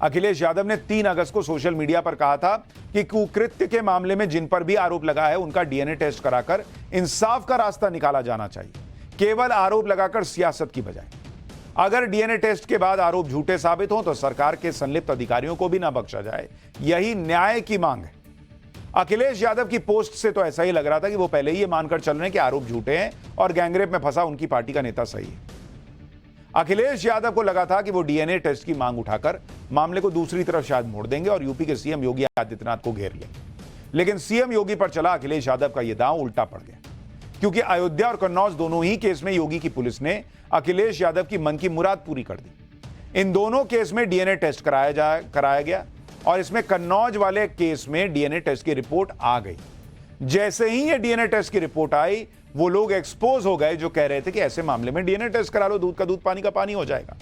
अखिलेश यादव ने 3 अगस्त को social media पर कहा था कि कुकृत्य के मामले में जिन पर भी आरोप लगा है उनका डीएनए टेस्ट कराकर इंसाफ का रास्ता निकाला जाना चाहिए, केवल आरोप लगाकर सियासत की बजाय। अगर डीएनए टेस्ट के बाद आरोप झूठे साबित हों तो सरकार के संलिप्त अधिकारियों को भी न बख्शा जाए, यही न्याय की मांग है। अखिलेश यादव की पोस्ट से तो ऐसा ही लग रहा था कि वो पहले ही ये मानकर चल रहे हैं कि आरोप झूठे हैं और गैंगरेप में फंसा उनकी पार्टी का नेता सही है। अखिलेश यादव को लगा था कि वो डीएनए टेस्ट की मांग उठाकर मामले को दूसरी तरफ शायद मोड़ देंगे और यूपी के सीएम योगी आदित्यनाथ को घेर लेंगे, लेकिन सीएम योगी पर चला अखिलेश यादव का यह दांव उल्टा पड़ गया, क्योंकि अयोध्या और कन्नौज दोनों ही केस में योगी की पुलिस ने अखिलेश यादव की मन की मुराद पूरी कर दी। इन दोनों केस में डीएनए टेस्ट कराया गया और इसमें कन्नौज वाले केस में डीएनए टेस्ट की रिपोर्ट आ गई। जैसे ही ये डीएनए टेस्ट की रिपोर्ट आई, वो लोग एक्सपोज हो गए जो कह रहे थे कि ऐसे मामले में डीएनए टेस्ट करा लो, दूध का दूध पानी का पानी हो जाएगा।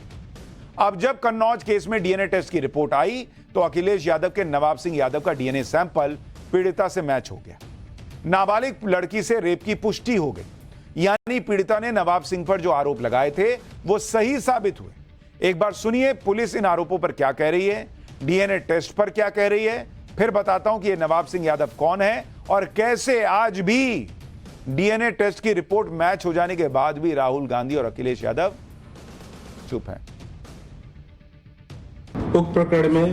अब जब कन्नौज केस में डीएनए टेस्ट की रिपोर्ट आई तो अखिलेश यादव के नवाब सिंह यादव का डीएनए सैंपल पीड़िता से मैच हो गया। नाबालिग लड़की से रेप की पुष्टि हो गई, यानी पीड़िता ने नवाब सिंह पर जो आरोप लगाए थे वो सही साबित हुए। एक बार सुनिए पुलिस इन आरोपों पर क्या कह रही है, डीएनए टेस्ट पर क्या कह रही है, फिर बताता हूं कि ये नवाब सिंह यादव कौन है और कैसे आज भी डीएनए टेस्ट की रिपोर्ट मैच हो जाने के बाद भी राहुल गांधी और अखिलेश यादव चुप हैं। उक्त प्रकरण में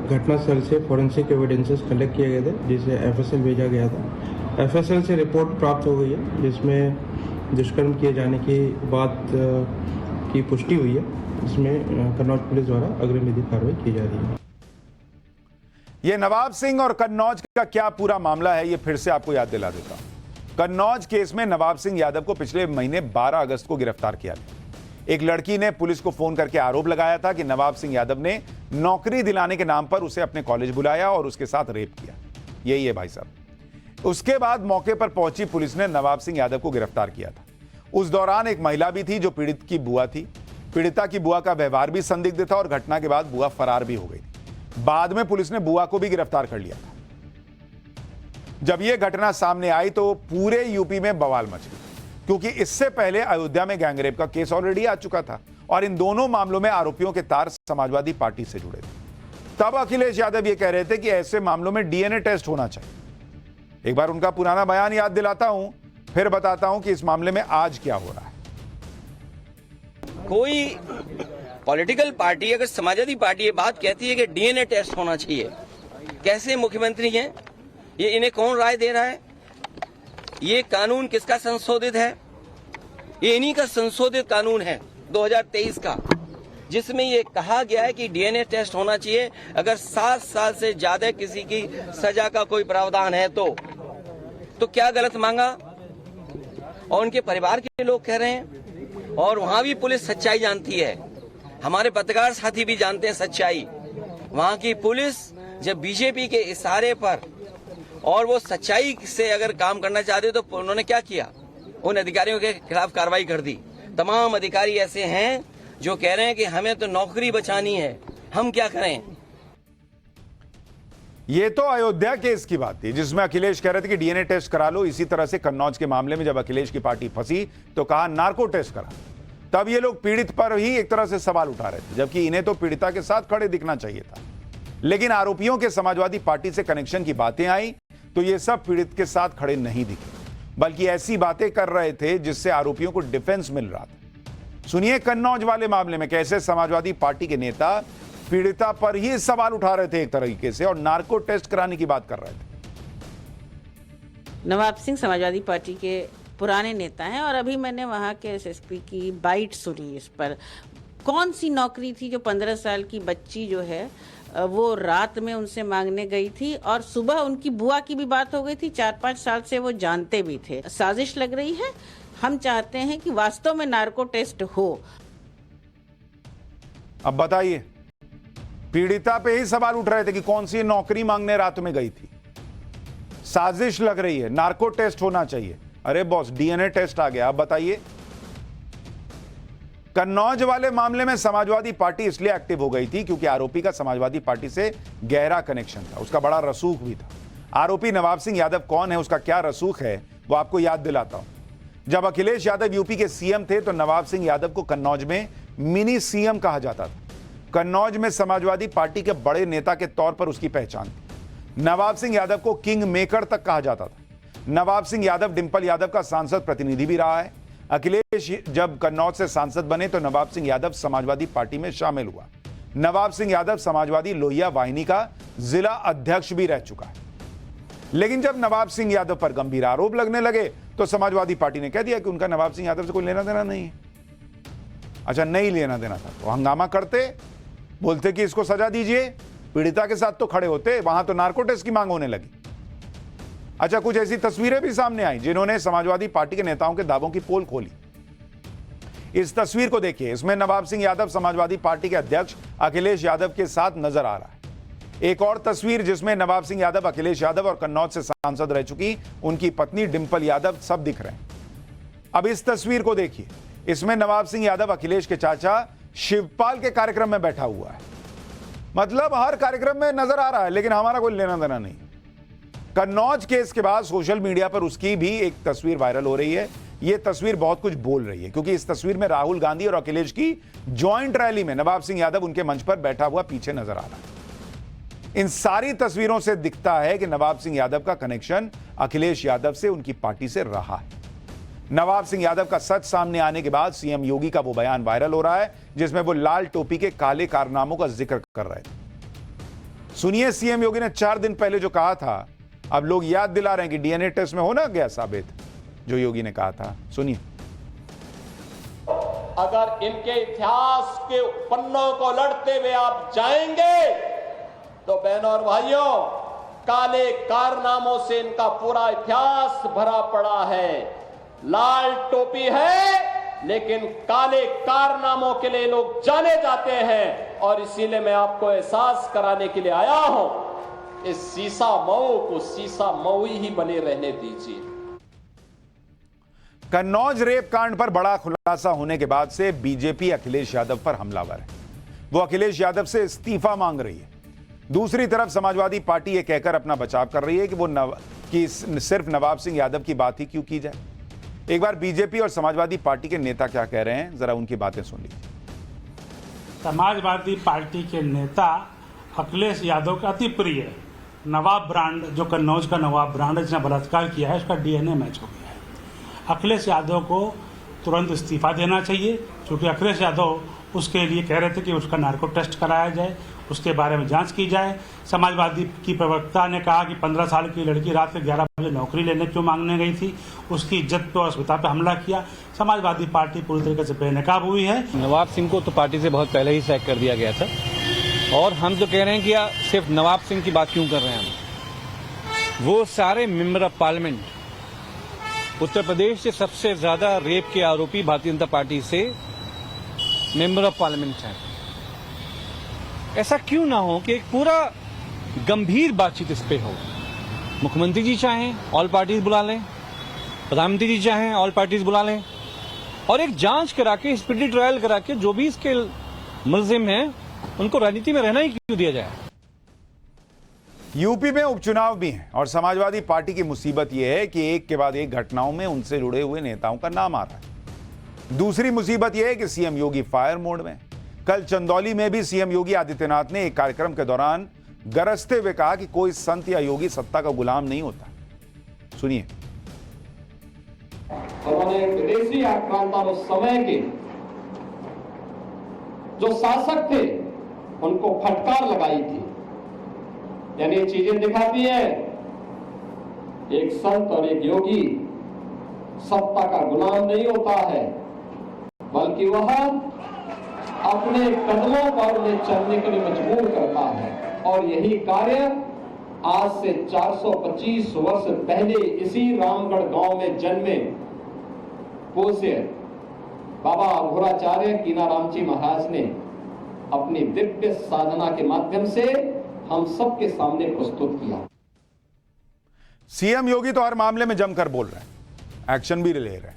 घटनास्थल से फॉरेंसिक एविडेंसेस कलेक्ट किए गए थे, जिसे एफएसएल भेजा गया था। एफएसएल से रिपोर्ट प्राप्त हो गई है, जिसमें दुष्कर्म किए जाने की बात की पुष्टि हुई है, जिसमें कन्नौज पुलिस द्वारा अग्रिम विधिक कार्रवाई की जा रही है। यह नवाब सिंह और कन्नौज का क्या पूरा मामला है, यह फिर से आपको याद दिला देता हूं। कन्नौज केस में नवाब सिंह यादव को पिछले महीने 12 अगस्त को गिरफ्तार किया गया। एक लड़की ने पुलिस को फोन करके आरोप लगाया था कि नवाब सिंह यादव ने नौकरी दिलाने के नाम पर उसे अपने कॉलेज बुलाया और उसके साथ रेप किया। यही है भाई साहब। उसके बाद मौके पर पहुंची पुलिस ने नवाब सिंह यादव को गिरफ्तार किया था। उस दौरान एक महिला भी थी जो पीड़ित की बुआ थी। पीड़िता की बुआ का व्यवहार भी संदिग्ध था और घटना के बाद बुआ फरार भी हो गई थी। बाद में पुलिस ने बुआ को भी गिरफ्तार कर लिया था। जब यह घटना सामने आई तो पूरे यूपी में बवाल मच गई, क्योंकि इससे पहले अयोध्या में गैंगरेप का केस ऑलरेडी आ चुका था और इन दोनों मामलों में आरोपियों के तार समाजवादी पार्टी से जुड़े थे। तब अखिलेश यादव यह कह रहे थे कि ऐसे मामलों में डीएनए टेस्ट होना चाहिए। एक बार उनका पुराना बयान याद दिलाता हूं, फिर बताता हूं कि इस मामले में आज क्या हो रहा है। कोई पॉलिटिकल पार्टी अगर समाजवादी पार्टी ये बात कहती है कि डीएनए टेस्ट होना चाहिए, कैसे मुख्यमंत्री हैं ये, इन्हें कौन राय दे रहा है? ये कानून किसका संशोधित है? ये इन्हीं का संशोधित कानून है 2023 का, जिसमें ये कहा गया है कि डीएनए टेस्ट होना चाहिए अगर 7 साल से ज्यादा किसी की सजा का कोई प्रावधान है तो क्या गलत मांगा? और उनके परिवार के लोग कह रहे हैं, और वहां भी पुलिस सच्चाई जानती है, हमारे पत्रकार साथी भी जानते हैं सच्चाई। वहां की पुलिस जब बीजेपी के इशारे पर और वो सच्चाई से अगर काम करना चाहते तो उन्होंने क्या किया? उन अधिकारियों के खिलाफ कार्रवाई कर दी। तमाम अधिकारी ऐसे हैं जो कह रहे हैं कि हमें तो नौकरी बचानी है, हम क्या करें? ये तो अयोध्या केस की बात थी जिसमें अखिलेश कह रहे थे कि डीएनए टेस्ट करा लो। इसी तरह से कन्नौज के मामले में जब अखिलेश की पार्टी फंसी तो कहा नार्को टेस्ट करा। तब ये लोग पीड़ित पर ही एक तरह से सवाल उठा रहे थे, जबकि इन्हें तो पीड़िता के साथ खड़े दिखना चाहिए था। लेकिन आरोपियों के समाजवादी पार्टी से कनेक्शन की बातें आई तो ये सब पीड़ित के साथ खड़े नहीं दिखे, बल्कि ऐसी बातें कर रहे थे जिससे आरोपियों को डिफेंस मिल रहा था। सुनिए कन्नौज वाले मामले में कैसे समाजवादी पार्टी के नेता पीड़िता पर ही सवाल उठा रहे थे एक तरीके से और नार्को टेस्ट कराने की बात कर रहे थे। नवाब सिंह समाजवादी पार्टी के पुराने नेता हैं और अभी मैंने वहाँ के एसएसपी की बाइट सुनी इस पर। कौन सी नौकरी थी जो 15 साल की बच्ची जो है वो रात में उनसे मांगने गई थी और सुबह उनकी बुआ की भी बात हो गई थी। 4-5 साल से वो जानते भी थे। साजिश लग रही है। हम चाहते हैं कि वास्तव में नार्को टेस्ट हो। अब बताइए, पीड़िता पे ही सवाल उठ रहे थे कि कौन सी नौकरी मांगने रात में गई थी। साजिश लग रही है, नार्को टेस्ट होना चाहिए। अरे बॉस, डीएनए टेस्ट आ गया। अब बताइए, कन्नौज वाले मामले में समाजवादी पार्टी इसलिए एक्टिव हो गई थी क्योंकि आरोपी का समाजवादी पार्टी से गहरा कनेक्शन था, उसका बड़ा रसूख भी था। आरोपी नवाब सिंह यादव कौन है, उसका क्या रसूख है, वो आपको याद दिलाता हूं। जब अखिलेश यादव यूपी के सीएम थे तो नवाब सिंह यादव को कन्नौज में मिनी सीएम कहा जाता था। कन्नौज में समाजवादी पार्टी के बड़े नेता के तौर पर उसकी पहचान थी। नवाब सिंह यादव को किंग मेकर तक कहा जाता था। नवाब सिंह यादव डिंपल यादव का सांसद प्रतिनिधि भी रहा है। अखिलेश जब कन्नौज से सांसद बने तो नवाब सिंह यादव समाजवादी पार्टी में शामिल हुआ। नवाब सिंह यादव समाजवादी लोहिया वाहिनी का जिला अध्यक्ष भी रह चुका है। लेकिन जब नवाब सिंह यादव पर गंभीर आरोप लगने लगे तो समाजवादी पार्टी ने कह दिया कि उनका नवाब सिंह यादव से कोई लेना देना नहीं है। अच्छा, नहीं लेना देना था तो हंगामा करते, बोलते कि इसको सजा दीजिए, पीड़िता के साथ तो खड़े होते। वहां तो नार्को टेस्ट की मांग होने लगी। अच्छा, कुछ ऐसी तस्वीरें भी सामने आई जिन्होंने समाजवादी पार्टी के नेताओं के दावों की पोल खोली। इस तस्वीर को देखिए, इसमें नवाब सिंह यादव समाजवादी पार्टी के अध्यक्ष अखिलेश यादव के साथ नजर आ रहा है। एक और तस्वीर जिसमें नवाब सिंह यादव, अखिलेश यादव और कन्नौज से सांसद रह चुकी उनकी पत्नी डिंपल यादव सब दिख रहे हैं। अब इस तस्वीर को देखिए, इसमें नवाब सिंह यादव अखिलेश के चाचा शिवपाल के कार्यक्रम में बैठा हुआ है। मतलब हर कार्यक्रम में नजर आ रहा है, लेकिन हमारा कोई लेना देना नहीं। कन्नौज केस के बाद सोशल मीडिया पर उसकी भी एक तस्वीर वायरल हो रही है। यह तस्वीर बहुत कुछ बोल रही है, क्योंकि इस तस्वीर में राहुल गांधी और अखिलेश की ज्वाइंट रैली में नवाब सिंह यादव उनके मंच पर बैठा हुआ पीछे नजर आ रहा है। इन सारी तस्वीरों से दिखता है कि नवाब सिंह यादव का कनेक्शन अखिलेश यादव से, उनकी पार्टी से रहा है। नवाब सिंह यादव का सच सामने आने के बाद सीएम योगी का वो बयान वायरल हो रहा है जिसमें वो लाल टोपी के काले कारनामों का जिक्र कर रहे थे। सुनिए, सीएम योगी ने 4 दिन पहले जो कहा था, अब लोग याद दिला रहे हैं कि डीएनए टेस्ट में हो ना गया साबित जो योगी ने कहा था। सुनिए। अगर इनके इतिहास के पन्नों को लड़ते हुए आप जाएंगे तो बहनों और भाइयों, काले कारनामों से इनका पूरा इतिहास भरा पड़ा है। लाल टोपी है, लेकिन काले कारनामों के लिए लोग जाने जाते हैं। और इसीलिए मैं आपको एहसास कराने के लिए आया हूं, इस सीसा मऊ को सीसा मऊ ही बने रहने दीजिए। कन्नौज रेप कांड पर बड़ा खुलासा होने के बाद से बीजेपी अखिलेश यादव पर हमलावर है। वो अखिलेश यादव से इस्तीफा मांग रही है। दूसरी तरफ समाजवादी पार्टी ये कहकर अपना बचाव कर रही है कि सिर्फ नवाब सिंह यादव की बात ही क्यों की जाए। एक बार बीजेपी और समाजवादी पार्टी के नेता क्या कह रहे हैं, जरा उनकी बातें सुन लीजिए। समाजवादी पार्टी के नेता अखिलेश यादव का अति प्रिय नवाब ब्रांड, जो कन्नौज का नवाब ब्रांड जिसने बलात्कार किया है, उसका डीएनए मैच हो गया है। अखिलेश यादव को तुरंत इस्तीफा देना चाहिए, क्योंकि अखिलेश यादव उसके लिए कह रहे थे कि उसका नार्को टेस्ट कराया जाए, उसके बारे में जांच की जाए। समाजवादी की प्रवक्ता ने कहा कि 15 साल की लड़की रात के 11 बजे नौकरी लेने क्यों मांगने गई थी, उसकी इज्जत पर अस्मिता पर हमला किया। समाजवादी पार्टी पूरी तरीके से बेनकाब हुई है। नवाब सिंह को तो पार्टी से बहुत पहले ही सैक कर दिया गया था, और हम तो कह रहे हैं कि सिर्फ नवाब सिंह की बात क्यों कर रहे हैं हम। वो सारे member of parliament, Uttar Pradesh से सबसे ज्यादा रेप के आरोपी भारतीय जनता पार्टी से मेंबर ऑफ पार्लियामेंट हैं। ऐसा क्यों ना हो कि एक पूरा गंभीर बातचीत इस पे हो। मुख्यमंत्री जी चाहें ऑल पार्टीज बुला लें, प्रधानमंत्री जी चाहें ऑल पार्टीज बुला लें, और एक जांच करा के, स्पीडी ट्रायल करा के जो भी इसके मुलजिम हैं उनको राजनीति में रहना ही क्यों दिया जाए। यूपी में उपचुनाव भी हैं और समाजवादी पार्टी की मुसीबत यह है कि एक के बाद एक घटनाओं में उनसे जुड़े हुए नेताओं का नाम आ रहा है। दूसरी मुसीबत यह है कि सीएम योगी फायर मोड में। कल चंदौली में भी सीएम योगी आदित्यनाथ ने एक कार्यक्रम के दौरान गरजते हुए कहा कि कोई संत या योगी सत्ता का गुलाम नहीं होता। सुनिए। उन्होंने विदेशी आक्रांता उस समय के जो शासक थे उनको फटकार लगाई थी। यानी ये चीजें दिखाती है, एक संत और एक योगी सत्ता का गुलाम नहीं होता है, बल्कि वह अपने कदमों पर उन्हें चलने के लिए मजबूर करता है। और यही कार्य आज से 425 वर्ष पहले इसी रामगढ़ गांव में जन्मे पूज्य बाबा अघोराचार्य कीनाराम जी महाराज ने अपनी दिव्य साधना के माध्यम से हम सबके सामने प्रस्तुत किया। सीएम योगी तो हर मामले में जमकर बोल रहे हैं, एक्शन भी ले रहे हैं,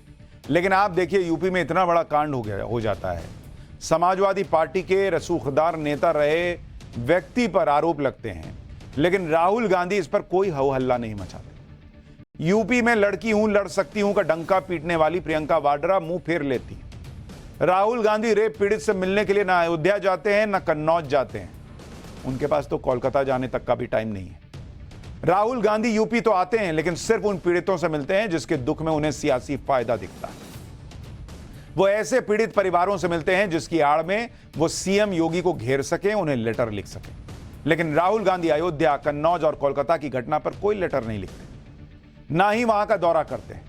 लेकिन आप देखिए यूपी में इतना बड़ा कांड हो जाता है। समाजवादी पार्टी के रसूखदार नेता रहे व्यक्ति पर आरोप लगते हैं, लेकिन राहुल गांधी इस पर कोई हो हल्ला नहीं मचाते। यूपी में लड़की हूं लड़ सकती हूं का डंका पीटने वाली प्रियंका वाड्रा मुंह फेर लेती। राहुल गांधी रेप पीड़ित से मिलने के लिए ना अयोध्या जाते हैं ना कन्नौज जाते हैं, उनके पास तो कोलकाता जाने तक का भी टाइम नहीं है। राहुल गांधी यूपी तो आते हैं लेकिन सिर्फ उन पीड़ितों से मिलते हैं जिसके दुख में उन्हें सियासी फायदा दिखता है। वो ऐसे पीड़ित परिवारों से मिलते हैं जिसकी आड़ में वो सीएम योगी को घेर सके, उन्हें लेटर लिख सके। लेकिन राहुल गांधी अयोध्या, कन्नौज और कोलकाता की घटना पर कोई लेटर नहीं लिखते, ना ही वहां का दौरा करते हैं।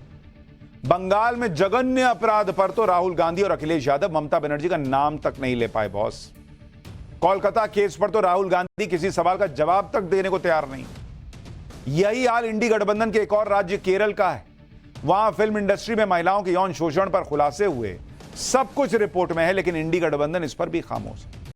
बंगाल में जघन्य अपराध पर तो राहुल गांधी और अखिलेश यादव ममता बनर्जी का नाम तक नहीं ले पाए बॉस। कोलकाता केस पर तो राहुल गांधी किसी सवाल का जवाब तक देने को तैयार नहीं। यही हाल इंडी गठबंधन के एक और राज्य केरल का है। वहां फिल्म इंडस्ट्री में महिलाओं के यौन शोषण पर खुलासे हुए, सब कुछ रिपोर्ट में है, लेकिन इंडी गठबंधन इस पर भी खामोश है।